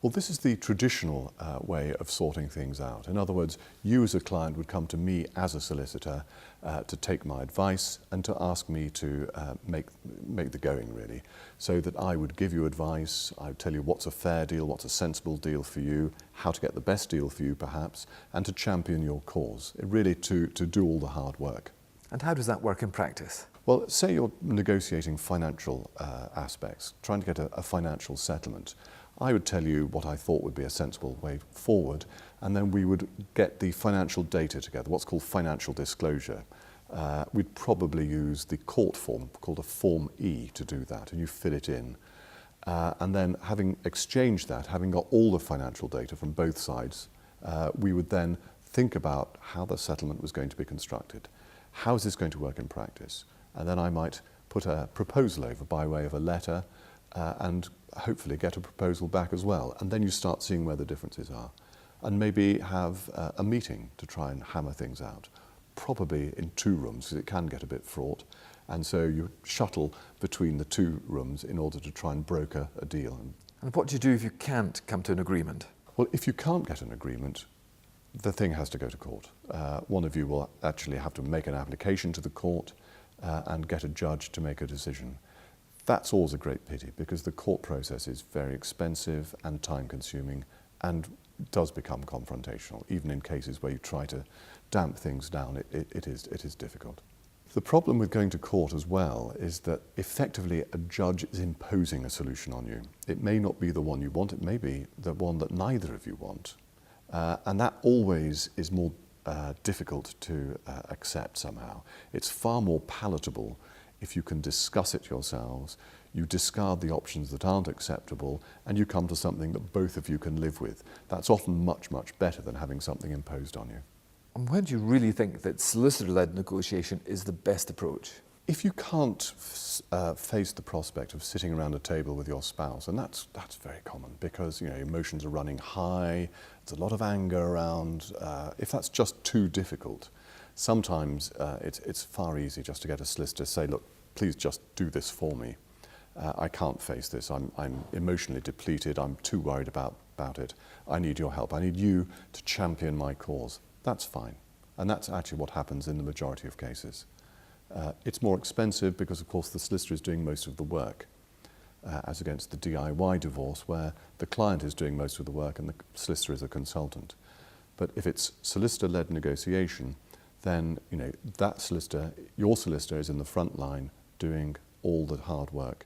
Well, this is the traditional way of sorting things out. In other words, you as a client would come to me as a solicitor to take my advice and to ask me to make the going, really, so that I would give you advice, I would tell you what's a fair deal, what's a sensible deal for you, how to get the best deal for you perhaps, and to champion your cause, really to do all the hard work. And how does that work in practice? Well, say you're negotiating financial aspects, trying to get a financial settlement. I would tell you what I thought would be a sensible way forward, and then we would get the financial data together, what's called financial disclosure. We'd probably use the court form called a Form E to do that, and you fill it in. And then having exchanged that, having got all the financial data from both sides, we would then think about how the settlement was going to be constructed. How is this going to work in practice? And then I might put a proposal over by way of a letter and hopefully get a proposal back as well. And then you start seeing where the differences are. And maybe have a meeting to try and hammer things out. Probably in 2 rooms, because it can get a bit fraught. And so you shuttle between the 2 rooms in order to try and broker a deal. And what do you do if you can't come to an agreement? Well, if you can't get an agreement, the thing has to go to court. One of you will actually have to make an application to the court and get a judge to make a decision. That's always a great pity, because the court process is very expensive and time-consuming and does become confrontational. Even in cases where you try to damp things down, it is difficult. The problem with going to court as well is that effectively a judge is imposing a solution on you. It may not be the one you want, it may be the one that neither of you want. And that always is more difficult to accept somehow. It's far more palatable if you can discuss it yourselves, you discard the options that aren't acceptable, and you come to something that both of you can live with. That's often much, much better than having something imposed on you. And when do you really think that solicitor-led negotiation is the best approach? If you can't face the prospect of sitting around a table with your spouse, and that's very common, because emotions are running high, there's a lot of anger around. If that's just too difficult, sometimes it's far easier just to get a solicitor to say, look, please just do this for me. I can't face this. I'm emotionally depleted. I'm too worried about it. I need your help. I need you to champion my cause. That's fine. And that's actually what happens in the majority of cases. It's more expensive because, of course, the solicitor is doing most of the work, as against the DIY divorce, where the client is doing most of the work and the solicitor is a consultant. But if it's solicitor-led negotiation, then that solicitor, your solicitor, is in the front line doing all the hard work.